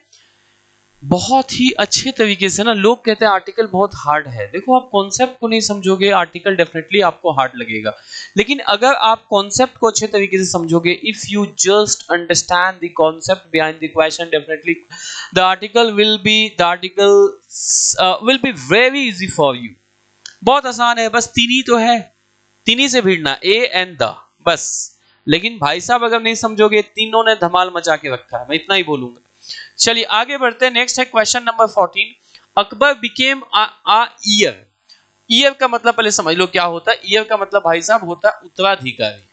बहुत ही अच्छे तरीके से ना, लोग कहते हैं आर्टिकल बहुत हार्ड है। देखो आप कॉन्सेप्ट को नहीं समझोगे, आर्टिकल डेफिनेटली आपको हार्ड लगेगा, लेकिन अगर आप कॉन्सेप्ट को अच्छे तरीके से समझोगे, if you just understand the concept behind the question, definitely the article will be very easy for you. बहुत आसान है, बस तीन ही तो है, तीन ही से भिड़ना, ए एंड द, बस। लेकिन भाई साहब अगर नहीं समझोगे, तीनों ने धमाल मचा के रखा है, मैं इतना ही बोलूंगा। चलिए आगे बढ़ते हैं। नेक्स्ट है question number 14। Akbar became a year. Year का मतलब पहले समझ लो क्या होता है। ईयर का मतलब भाई साहब होता है उत्तराधिकारी।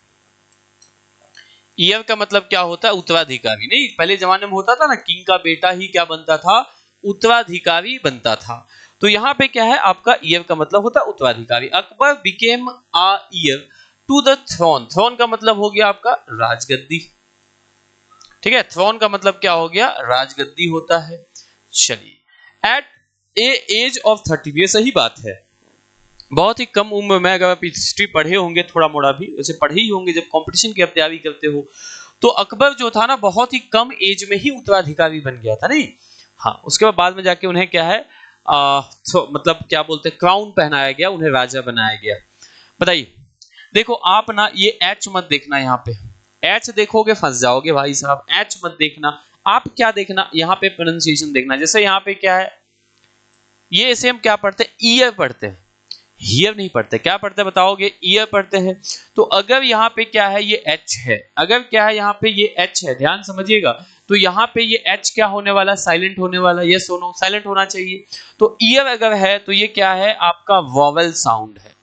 ईयर का मतलब क्या होता है? उत्तराधिकारी। नहीं, पहले जमाने में होता था ना, किंग का बेटा ही क्या बनता था? उत्तराधिकारी बनता था। तो यहाँ पे क्या है, आपका ईयर का मतलब होता है उत्तराधिकारी। Akbar became a heir to the throne. Throne का मतलब हो गया आपका राजगद्दी। ठीक है, थ्रोन का मतलब क्या हो गया, राजगद्दी होता है। चलिए, एट ए एज ऑफ 30, ये सही बात है, बहुत ही कम उम्र में, अगर आप हिस्ट्री पढ़े होंगे थोड़ा मोड़ा भी, वैसे पढ़े ही होंगे जब कंपटीशन की आप तैयारी करते हो, तो अकबर जो था ना बहुत ही कम एज में ही उत्तराधिकारी बन गया था, नहीं? हाँ, उसके बाद में जाके उन्हें क्या है, तो मतलब क्या बोलते हैं, क्राउन पहनाया गया, उन्हें राजा बनाया गया। बताइए, देखो आप ना ये एच मत देखना, यहाँ पे एच देखोगे फंस जाओगे भाई साहब, एच मत देखना। आप क्या देखना, यहाँ पे प्रोनाउंसिएशन देखना। जैसे यहाँ पे क्या है, ये इसे हम क्या पढ़ते हैं, ईयर पढ़ते हैं, हियर नहीं पढ़ते। क्या पढ़ते हैं बताओगे, ईयर पढ़ते हैं। तो अगर यहाँ पे क्या है, ये एच है, अगर क्या है यहाँ पे ये एच है, ध्यान समझिएगा, तो यहाँ पे ये एच क्या होने वाला, साइलेंट होने वाला। यस और नो, साइलेंट होना चाहिए। तो ईयर अगर है तो ये क्या है, आपका वॉवेल साउंड है।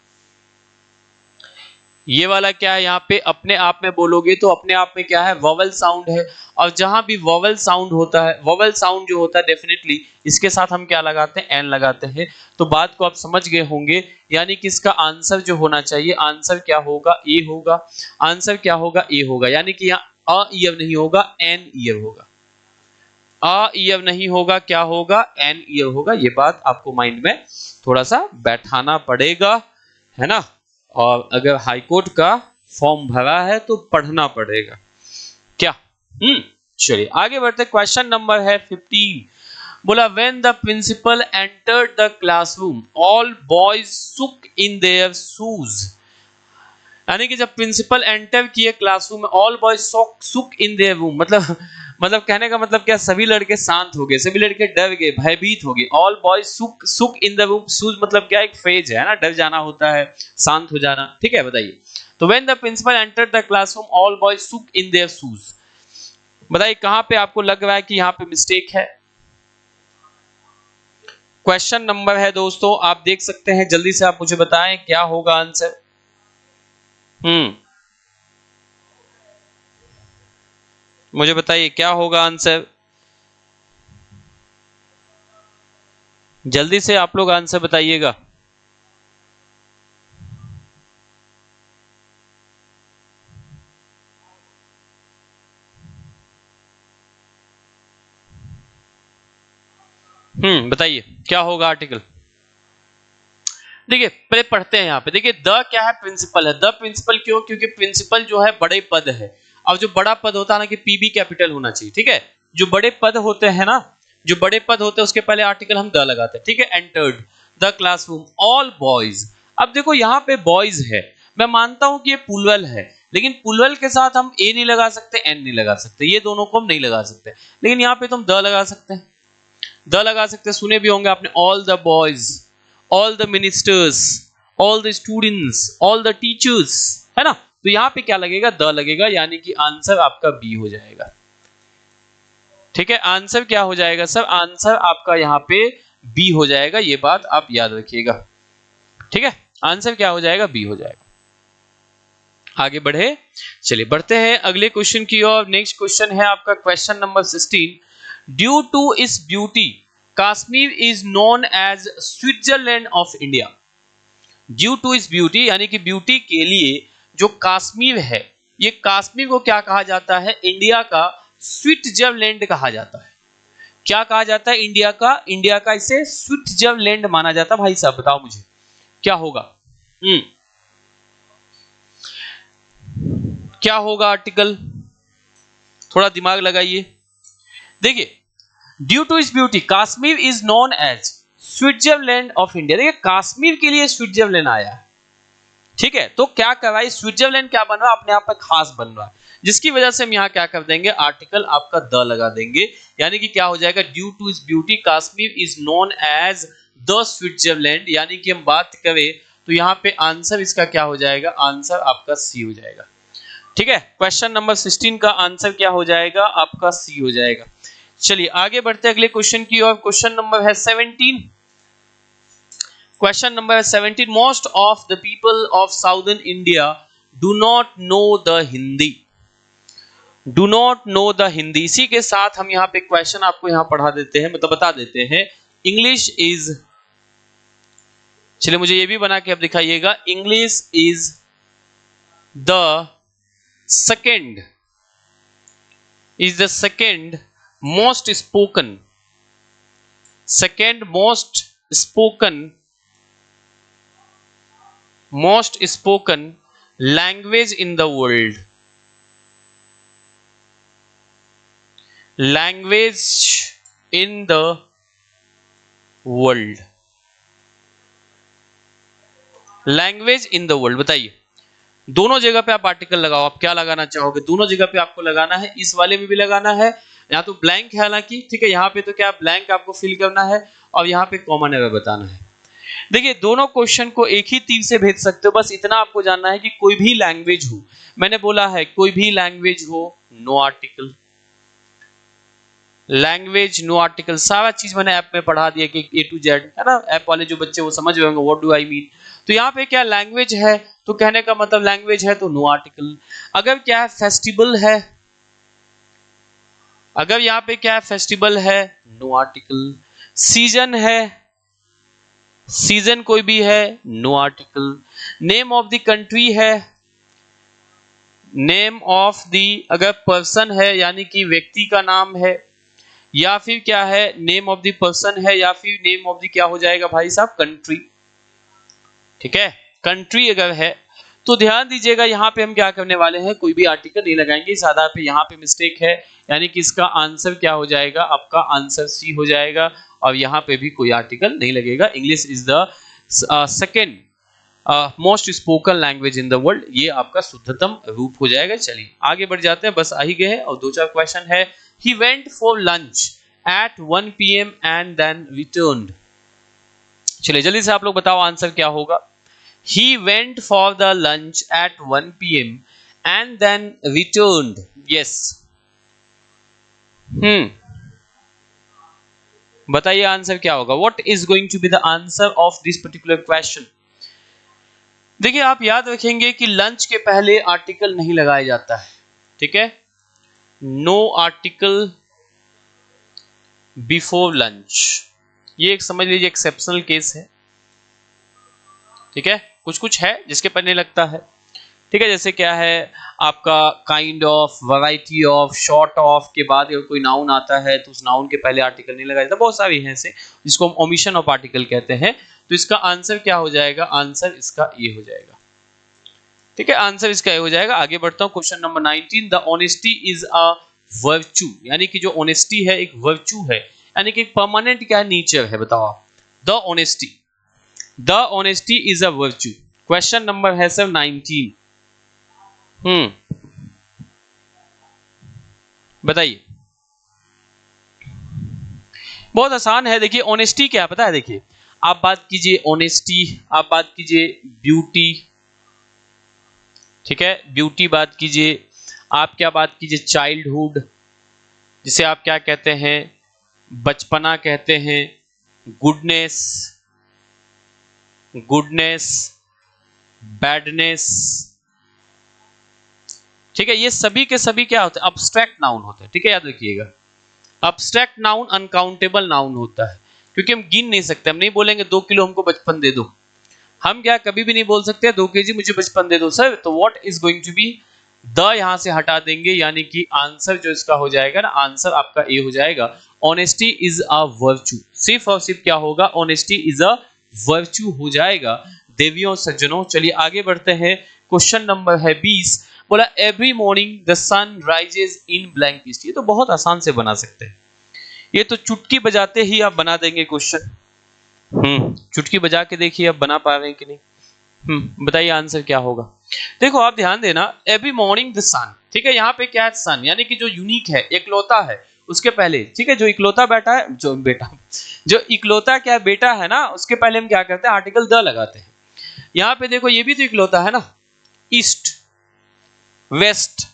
ये वाला क्या है, यहाँ पे अपने आप में बोलोगे तो अपने आप में क्या है, वॉवेल साउंड है। और जहां भी वॉवेल साउंड होता है, वॉवेल साउंड जो होता है डेफिनेटली इसके साथ हम क्या लगाते हैं, एन लगाते हैं। तो बात को आप समझ गए होंगे, यानी कि इसका आंसर जो होना चाहिए, आंसर क्या होगा, ए होगा। आंसर क्या होगा, ए होगा, यानी कि यहाँ अ ईयर नहीं होगा, एन ईयर होगा। अ ईयर नहीं होगा, क्या होगा, एन ईयर होगा। ये बात आपको माइंड में थोड़ा सा बैठाना पड़ेगा, है ना। और अगर हाईकोर्ट का फॉर्म भरा है तो पढ़ना पड़ेगा क्या। चलिए आगे बढ़ते, क्वेश्चन नंबर है 15। बोला, when the principal entered the classroom all boys shook in their shoes. यानी कि जब प्रिंसिपल एंटर किए क्लासरूम में, all boys shook in there room, मतलब कहने का मतलब क्या, सभी लड़के शांत हो गए, सभी लड़के डर गए, भयभीत हो गए। All boys shook in the room, सूज मतलब क्या, एक फेज है ना, डर जाना होता है, शांत हो जाना। ठीक है, बताइए। तो when the principal entered the classroom all boys shook in their shoes, बताइए कहां पे आपको लग रहा है कि यहां पे मिस्टेक है। क्वेश्चन नंबर है दोस्तों, आप देख सकते हैं, जल्दी से आप मुझे बताएं क्या होगा आंसर। मुझे बताइए क्या होगा आंसर, जल्दी से आप लोग आंसर बताइएगा। बताइए क्या होगा आर्टिकल। देखिए पहले पढ़ते हैं, यहाँ पे देखिए, द क्या है, प्रिंसिपल है। द प्रिंसिपल क्यों, क्योंकि प्रिंसिपल जो है बड़े पद है। अब जो बड़ा पद होता है ना, कि पीबी कैपिटल होना चाहिए। ठीक है, जो बड़े पद होते हैं ना, जो बड़े पद होते हैं उसके पहले आर्टिकल हम द लगाते हैं। ठीक है, entered the classroom all boys. अब देखो यहाँ पे बॉयज है, मैं मानता हूं कि ये पुलवल है, लेकिन पुलवल के साथ हम ए नहीं लगा सकते, एन नहीं लगा सकते, ये दोनों को हम नहीं लगा सकते। लेकिन यहाँ पे तुम द लगा सकते हैं, द लगा सकते हैं। सुने भी होंगे आपने, all the boys, all the ministers, all the students, all the teachers, है ना। तो यहां पे क्या लगेगा, द लगेगा, यानी कि आंसर आपका बी हो जाएगा। ठीक है, आंसर क्या हो जाएगा सर, आंसर आपका यहाँ पे बी हो जाएगा, ये बात आप याद रखिएगा। ठीक है, आंसर क्या हो जाएगा, बी हो जाएगा। आगे बढ़े, चलिए बढ़ते हैं अगले क्वेश्चन की ओर। नेक्स्ट क्वेश्चन है आपका question number 16। Due to its beauty Kashmir is known as Switzerland of India. Due to its beauty, यानी कि ब्यूटी के लिए जो कश्मीर है, ये कश्मीर को क्या कहा जाता है, इंडिया का स्विट्जरलैंड कहा जाता है। क्या कहा जाता है, इंडिया का इसे स्विट्जरलैंड माना जाता है। भाई साहब बताओ मुझे क्या होगा। क्या होगा आर्टिकल, थोड़ा दिमाग लगाइए। देखिए, due to its beauty Kashmir is known as Switzerland of India. देखिए कश्मीर के लिए स्विट्जरलैंड आया है। ठीक है, तो क्या कर रहा है, स्विट्जरलैंड क्या बन रहा है, अपने आप में खास बन रहा है, जिसकी वजह से हम यहाँ क्या कर देंगे, आर्टिकल आपका द लगा देंगे। यानी कि क्या हो जाएगा, due to its beauty Kashmir is known as the Switzerland. यानी कि हम बात करें तो यहाँ पे आंसर इसका क्या हो जाएगा, आंसर आपका सी हो जाएगा। ठीक है, क्वेश्चन नंबर 16 का आंसर क्या हो जाएगा, आपका सी हो जाएगा। चलिए आगे बढ़ते अगले क्वेश्चन की ओर। क्वेश्चन नंबर है 17। Question number 17, most of the people of southern India do not know the Hindi. Do not know the Hindi. इसी के साथ हम यहाँ पे क्वेश्चन आपको यहाँ पढ़ा देते हैं, मतलब बता देते हैं। इंग्लिश इज, चलिए मुझे ये भी बना के अब दिखाइएगा। English is the second most spoken, most spoken language in the world, language in the world, language in the world। बताइए, दोनों जगह पे आप आर्टिकल लगाओ, आप क्या लगाना चाहोगे? दोनों जगह पे आपको लगाना है, इस वाले में भी लगाना है। यहाँ तो ब्लैंक है हालांकि, ठीक है, यहाँ पे तो क्या ब्लैंक आपको फिल करना है और यहाँ पे कॉमन है बताना है। देखिए दोनों क्वेश्चन को एक ही तीर से भेज सकते हो, बस इतना आपको जानना है कि कोई भी लैंग्वेज हो, मैंने बोला है कोई भी लैंग्वेज हो, no article, language no article. सारा चीज मैंने ऐप में पढ़ा दिया कि A to Z, है ना, ऐप वाले जो बच्चे वो समझ रहे होंगे व्हाट डू आई मीन। तो यहाँ पे क्या लैंग्वेज है, तो कहने का मतलब लैंग्वेज है तो नो आर्टिकल। अगर क्या है फेस्टिवल है, अगर यहाँ पे क्या है फेस्टिवल है, नो आर्टिकल। सीजन है, सीजन कोई भी है, no article. Name of the country है, नेम ऑफ द, अगर पर्सन है यानी कि व्यक्ति का नाम है, या फिर क्या है नेम ऑफ द पर्सन है, या फिर नेम ऑफ द क्या हो जाएगा भाई साहब, कंट्री। ठीक है, कंट्री अगर है तो ध्यान दीजिएगा यहाँ पे हम क्या करने वाले हैं, कोई भी आर्टिकल नहीं लगाएंगे। सादा पे यहाँ पे मिस्टेक है, यानी कि इसका आंसर क्या हो जाएगा, आपका आंसर सी हो जाएगा, और यहाँ पे भी कोई आर्टिकल नहीं लगेगा। English is the second most spoken language in the world, ये आपका शुद्धतम रूप हो जाएगा। चलिए आगे बढ़ जाते हैं, बस आ ही गए हैं और 2-4 क्वेश्चन है। He went for lunch at 1 PM and then returned. चलिए जल्दी से आप लोग बताओ आंसर क्या होगा। He went for the lunch at 1 PM and then returned. Yes. बताइए आंसर क्या होगा। What is going to be the answer of this particular question? देखिए आप याद रखेंगे कि लंच के पहले आर्टिकल नहीं लगाया जाता है, ठीक है, नो आर्टिकल बिफोर लंच। ये एक समझ लीजिए एक्सेप्शनल केस है, ठीक है, कुछ कुछ है जिसके पर नहीं लगता है, ठीक है, जैसे क्या है आपका kind of, variety of, short of के बाद अगर कोई नाउन आता है तो उस नाउन के पहले आर्टिकल नहीं लगाया जाता। बहुत सारी हैं ऐसे जिसको हम ओमिशन ऑफ आर्टिकल कहते हैं। तो इसका आंसर क्या हो जाएगा, आंसर इसका ये हो जाएगा, ठीक है, आंसर इसका ये हो जाएगा। आगे बढ़ता हूँ, question number 19। The honesty is a virtue, यानी कि जो ऑनेस्टी है एक वर्च्यू है, यानी कि परमानेंट क्या नेचर है, बताओ आप। The honesty is a virtue. Question number है सर 19। बताइए, बहुत आसान है। देखिए ऑनेस्टी क्या पता है, देखिए आप बात कीजिए ऑनेस्टी, आप बात कीजिए ब्यूटी, ठीक है, ब्यूटी बात कीजिए, आप क्या बात कीजिए चाइल्डहुड, जिसे आप क्या कहते हैं, बचपना कहते हैं, गुडनेस, बैडनेस, ठीक है, ये सभी के सभी क्या होते हैं, अब्स्ट्रैक्ट नाउन होते हैं, ठीक है, याद रखिएगा। अब्स्ट्रैक्ट नाउन अनकाउंटेबल नाउन होता है, क्योंकि हम गिन नहीं सकते। हम नहीं बोलेंगे 2 किलो हमको बचपन दे दो, हम क्या कभी भी नहीं बोल सकते 2 केजी मुझे बचपन दे दो सर। तो what is going to be, the यहां से हटा देंगे, यानी कि आंसर जो इसका हो जाएगा ना, आंसर आपका ए हो जाएगा। ऑनेस्टी इज अ वर्च्यू, सिर्फ और सिर्फ क्या होगा, ऑनेस्टी इज अ वर्च्यू हो जाएगा देवियों सज्जनों। चलिए आगे बढ़ते हैं, क्वेश्चन नंबर है 20। बोला every morning the sun rises in blank east. ये तो बहुत आसान से बना सकते हैं, ये तो चुटकी बजाते ही आप बना देंगे क्वेश्चन। चुटकी बजा के देखिए आप बना पा रहे हैं कि नहीं। बताइए आंसर क्या होगा। देखो आप ध्यान देना, एवरी मॉर्निंग द सन, ठीक है, यहाँ पे क्या है, सन यानी कि जो यूनिक है, एकलौता है, उसके पहले, ठीक है, जो इकलौता बेटा है, जो इकलौता क्या बेटा है ना, उसके पहले हम क्या करते हैं, आर्टिकल द लगाते हैं। यहाँ पे देखो ये भी तो इकलौता है ना, ईस्ट वेस्ट,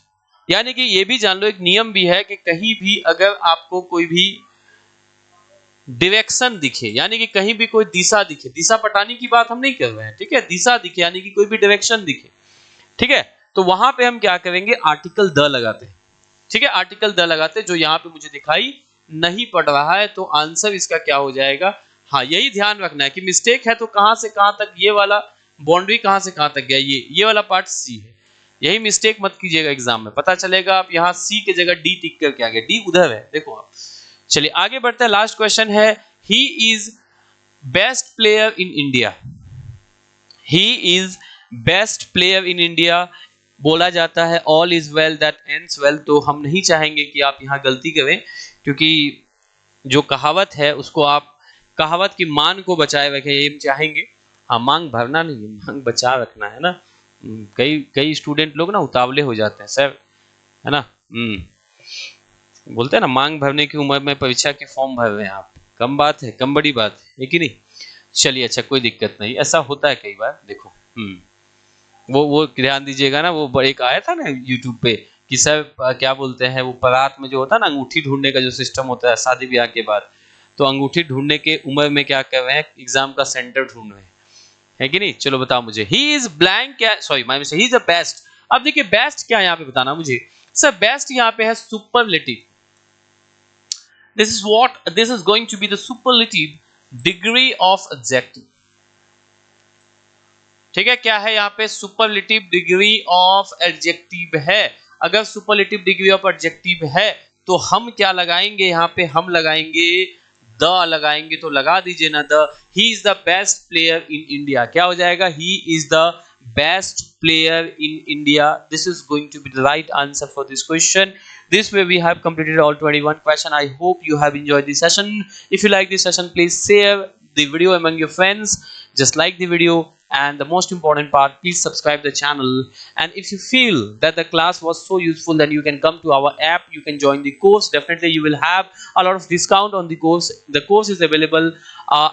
यानी कि ये भी जान लो, एक नियम भी है कि कहीं भी अगर आपको कोई भी डायरेक्शन दिखे, यानी कि कहीं भी कोई दिशा दिखे, दिशा पटाने की बात हम नहीं कर रहे हैं, ठीक है, दिशा दिखे यानी कि कोई भी डायरेक्शन दिखे, ठीक है, तो वहां पे हम क्या करेंगे, आर्टिकल द लगाते हैं। ठीक है, आर्टिकल द लगाते, जो यहाँ पे मुझे दिखाई नहीं पड़ रहा है, तो आंसर इसका क्या हो जाएगा। हाँ, यही ध्यान रखना है कि मिस्टेक है तो कहां से कहां तक, ये वाला बाउंड्री कहां से कहां तक गया, ये वाला पार्ट सी है, यही मिस्टेक मत कीजिएगा। एग्जाम में पता चलेगा आप यहाँ सी की जगह डी टिक करके आ गए, डी उधर है, देखो आप। चलिए आगे बढ़ते हैं, लास्ट क्वेश्चन है, he is best player in India. He is best player in India बोला जाता है, all is well that ends well, तो हम नहीं चाहेंगे कि आप यहाँ गलती करें, क्योंकि जो कहावत है उसको आप कहावत की मान को बचाए रखें, ये हम चाहेंगे। हाँ, मांग भरना नहीं, मांग बचा रखना है ना। कई स्टूडेंट लोग ना उतावले हो जाते हैं सर, है ना। बोलते हैं ना, मांग भरने की उम्र में परीक्षा के फॉर्म भर रहे हैं आप, कम बात है, कम बड़ी बात है कि नहीं। चलिए अच्छा, कोई दिक्कत नहीं, ऐसा होता है कई बार। देखो वो ध्यान दीजिएगा ना, वो एक आया था ना यूट्यूब पे कि सर क्या बोलते हैं, वो बारात में जो होता है ना अंगूठी ढूंढने का जो सिस्टम होता है शादी ब्याह के बाद, तो अंगूठी ढूंढने के उम्र में क्या कर रहे हैं, एग्जाम का सेंटर ढूंढ रहे हैं, है कि नहीं। चलो बताओ मुझे, ही इज ब्लैंक, क्या, sorry my mistake, he is the best. अब देखिए बेस्ट क्या है यहाँ पे बताना मुझे सर। बेस्ट यहाँ पे है superlative, this is going to be the superlative degree of adjective। ठीक है, क्या है यहाँ पे, सुपरलेटिव डिग्री ऑफ एडजेक्टिव है। अगर सुपरलेटिव डिग्री ऑफ एडजेक्टिव है तो हम क्या लगाएंगे यहाँ पे, हम लगाएंगे द लगाएंगे, तो लगा दीजिए ना the. He is the best player in India, क्या हो जाएगा, he is the best player in India. This is going to be the right answer for this question. This way we have completed all 21 questions. I hope you have enjoyed this session. If you like this session, please share the video among your friends. Just like the video, and the most important part, please subscribe the channel. And if you feel that the class was so useful, then you can come to our app, you can join the course. Definitely you will have a lot of discount on the course. The course is available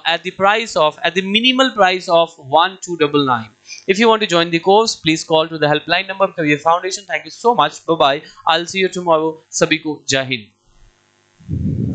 at the minimal price of 1299. If you want to join the course, please call to the helpline number of Career Foundation. Thank you so much. Bye bye. I'll see you tomorrow. Sabhi ko Jai Hind.